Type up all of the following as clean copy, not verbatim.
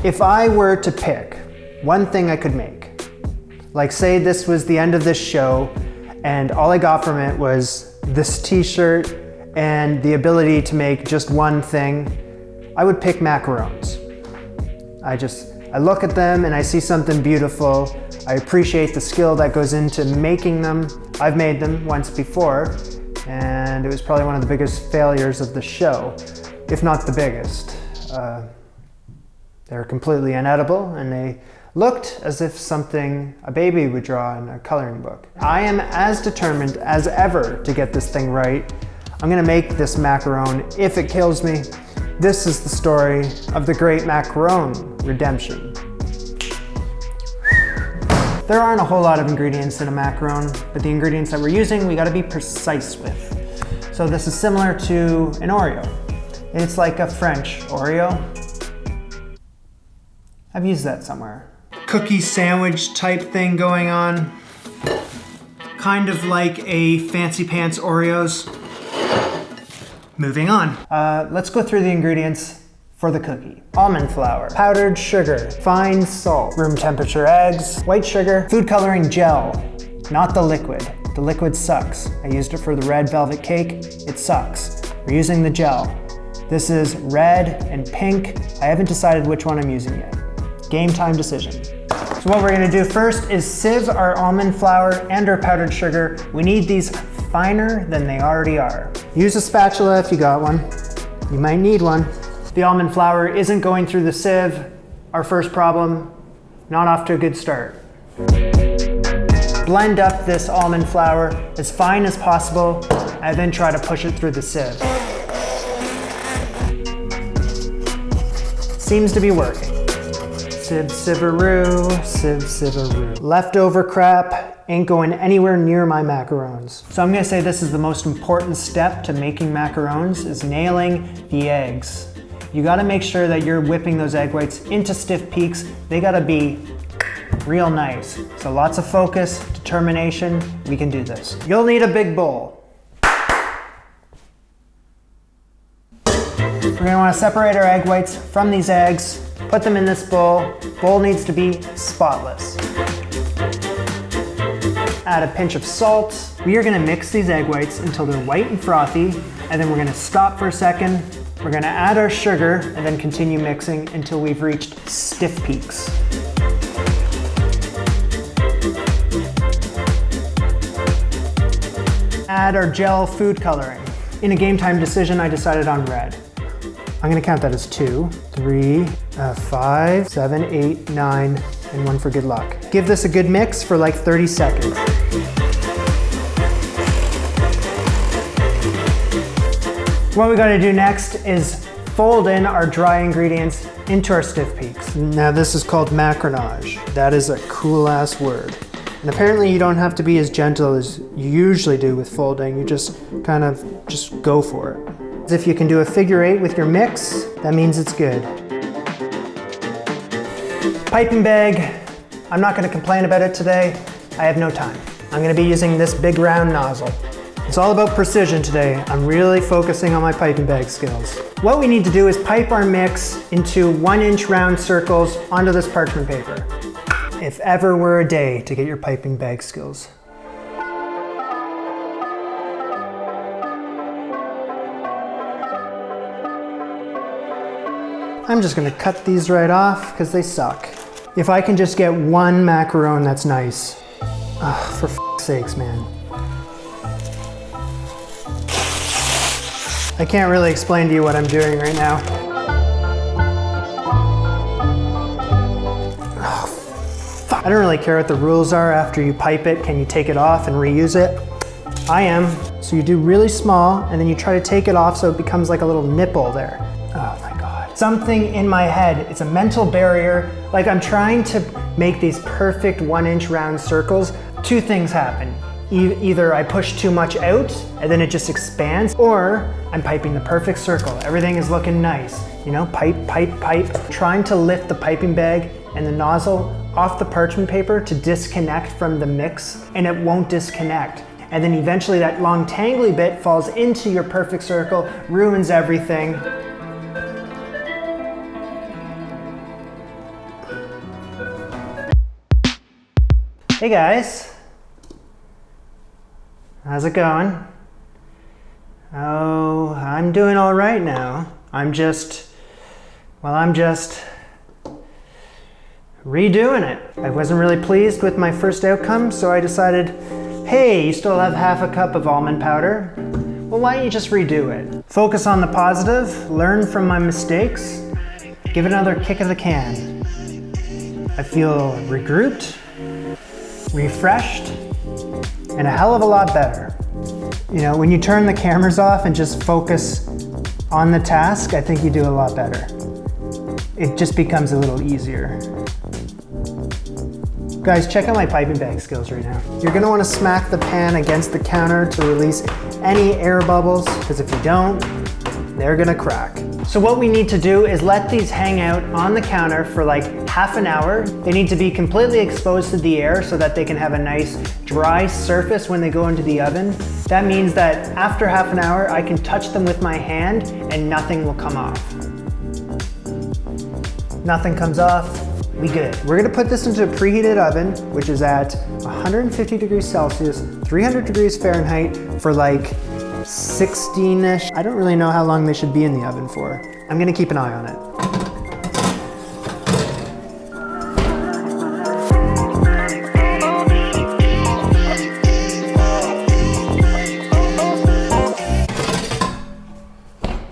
If I were to pick one thing I could make, like say this was the end of this show and all I got from it was this t-shirt and the ability to make just one thing, I would pick macarons. I look at them and I see something beautiful. I appreciate the skill that goes into making them. I've made them once before, and it was probably one of the biggest failures of the show, if not the biggest. They're completely inedible, and they looked as if something a baby would draw in a coloring book. I am as determined as ever to get this thing right. I'm gonna make this macaron if it kills me. This is the story of the great macaron redemption. There aren't a whole lot of ingredients in a macaron, but the ingredients that we're using, we gotta be precise with. So this is similar to an Oreo. It's like a French Oreo. I've used that somewhere. Cookie sandwich type thing going on. Kind of like a Fancy Pants Oreos. Moving on. Let's go through the ingredients for the cookie. Almond flour, powdered sugar, fine salt, room temperature eggs, white sugar, food coloring gel, not the liquid. The liquid sucks. I used it for the red velvet cake. It sucks. We're using the gel. This is red and pink. I haven't decided which one I'm using yet. Game time decision. So what we're gonna do first is sieve our almond flour and our powdered sugar. We need these finer than they already are. Use a spatula if you got one. You might need one. The almond flour isn't going through the sieve. Our first problem, not off to a good start. Blend up this almond flour as fine as possible and then try to push it through the sieve. Seems to be working. Sieve, sieveroo, sieve, sieveroo. Leftover crap ain't going anywhere near my macarons. So I'm gonna say this is the most important step to making macarons is nailing the eggs. You gotta make sure that you're whipping those egg whites into stiff peaks. They gotta be real nice. So lots of focus, determination, we can do this. You'll need a big bowl. We're gonna wanna separate our egg whites from these eggs, put them in this bowl. Bowl needs to be spotless. Add a pinch of salt. We are gonna mix these egg whites until they're white and frothy, and then we're gonna stop for a second. We're gonna add our sugar and then continue mixing until we've reached stiff peaks. Add our gel food coloring. In a game time decision, I decided on red. I'm gonna count that as 2, 3, 5, 7, 8, 9, and 1 for good luck. Give this a good mix for like 30 seconds. What we gotta do next is fold in our dry ingredients into our stiff peaks. Now this is called macaronage. That is a cool ass word. And apparently you don't have to be as gentle as you usually do with folding. You just kind of just go for it. If you can do a figure 8 with your mix, that means it's good. Piping bag, I'm not gonna complain about it today. I have no time. I'm gonna be using this big round nozzle. It's all about precision today. I'm really focusing on my piping bag skills. What we need to do is pipe our mix into 1-inch round circles onto this parchment paper. If ever were a day to get your piping bag skills. I'm just gonna cut these right off because they suck. If I can just get one macaron, that's nice. For f***ing sakes, man. I can't really explain to you what I'm doing right now. I don't really care what the rules are after you pipe it. Can you take it off and reuse it? I am. So you do really small and then you try to take it off so it becomes like a little nipple there. Oh my God. Something in my head, it's a mental barrier. Like I'm trying to make these perfect 1-inch round circles. Two things happen. Either I push too much out and then it just expands, or I'm piping the perfect circle. Everything is looking nice. You know, pipe, pipe, pipe. Trying to lift the piping bag and the nozzle off the parchment paper to disconnect from the mix, and it won't disconnect. And then eventually that long tangly bit falls into your perfect circle, ruins everything. Hey guys. How's it going? Oh, I'm doing all right now. I'm just redoing it. I wasn't really pleased with my first outcome, so I decided, hey, you still have half a cup of almond powder. Well, why don't you just redo it? Focus on the positive, learn from my mistakes, give it another kick of the can. I feel regrouped, refreshed, and a hell of a lot better. You know, when you turn the cameras off and just focus on the task, I think you do a lot better. It just becomes a little easier. Guys, check out my piping bag skills right now. You're gonna wanna smack the pan against the counter to release any air bubbles, because if you don't, they're gonna crack. So what we need to do is let these hang out on the counter for like half an hour. They need to be completely exposed to the air so that they can have a nice dry surface when they go into the oven. That means that after half an hour, I can touch them with my hand and nothing will come off. Nothing comes off, we good. We're gonna put this into a preheated oven, which is at 150 degrees Celsius, 300 degrees Fahrenheit for like 16-ish. I don't really know how long they should be in the oven for. I'm gonna keep an eye on it.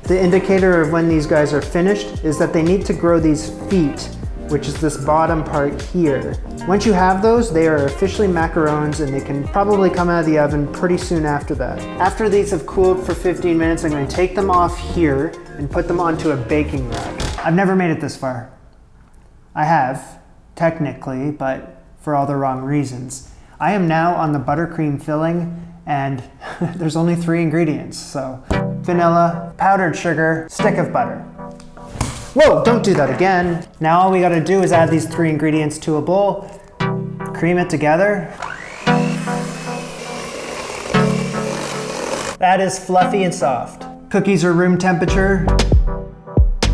The indicator of when these guys are finished is that they need to grow these feet, which is this bottom part here. Once you have those, they are officially macarons and they can probably come out of the oven pretty soon after that. After these have cooled for 15 minutes, I'm going to take them off here and put them onto a baking rack. I've never made it this far. I have, technically, but for all the wrong reasons. I am now on the buttercream filling and there's only 3 ingredients. So vanilla, powdered sugar, stick of butter. Whoa, don't do that again. Now all we gotta do is add these 3 ingredients to a bowl, cream it together. That is fluffy and soft. Cookies are room temperature.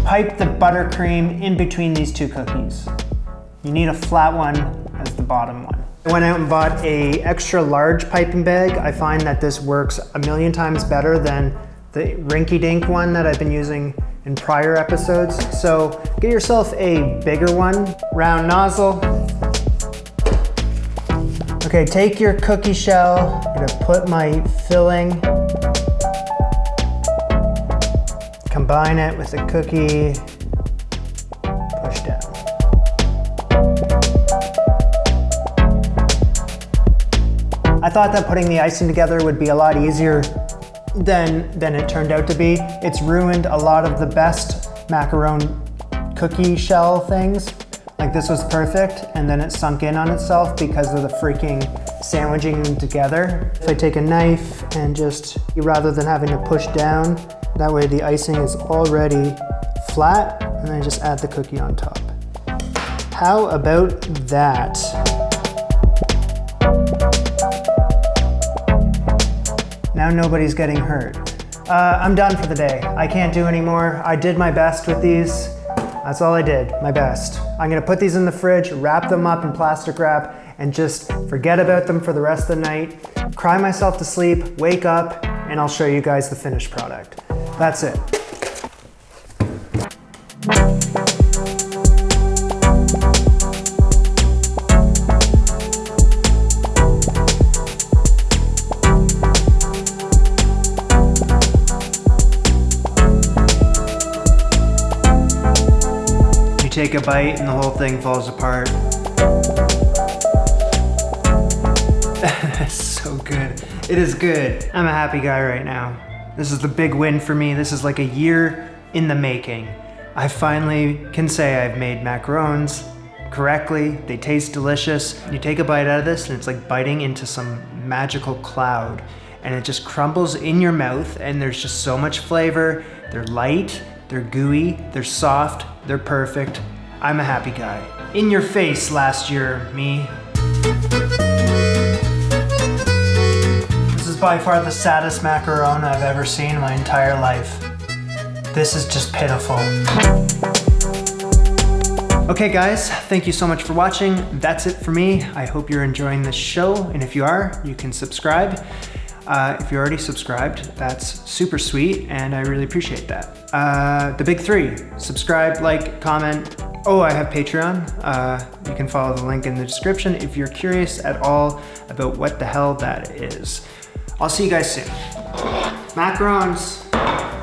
Pipe the buttercream in between these 2 cookies. You need a flat one as the bottom one. I went out and bought a extra large piping bag. I find that this works a million times better than the rinky-dink one that I've been using in prior episodes. So get yourself a bigger one, round nozzle. Okay, take your cookie shell. I'm gonna put my filling, combine it with the cookie, push down. I thought that putting the icing together would be a lot easier than it turned out to be. It's ruined a lot of the best macaron cookie shell things. Like this was perfect and then it sunk in on itself because of the freaking sandwiching them together. If I take a knife and just, rather than having to push down, that way the icing is already flat and then I just add the cookie on top. How about that? Now nobody's getting hurt. I'm done for the day. I can't do anymore. I did my best with these. That's all I did, my best. I'm gonna put these in the fridge, wrap them up in plastic wrap, and just forget about them for the rest of the night, cry myself to sleep, wake up, and I'll show you guys the finished product. That's it. Take a bite and the whole thing falls apart. It's so good. It is good. I'm a happy guy right now. This is the big win for me. This is like a year in the making. I finally can say I've made macarons correctly. They taste delicious. You take a bite out of this and it's like biting into some magical cloud and it just crumbles in your mouth and there's just so much flavor. They're light, they're gooey, they're soft, they're perfect. I'm a happy guy. In your face last year, me. This is by far the saddest macaron I've ever seen in my entire life. This is just pitiful. Okay guys, thank you so much for watching. That's it for me. I hope you're enjoying this show, and if you are, you can subscribe. If you're already subscribed, that's super sweet, and I really appreciate that. The big three: subscribe, like, comment. Oh, I have Patreon. You can follow the link in the description if you're curious at all about what the hell that is. I'll see you guys soon. Macarons.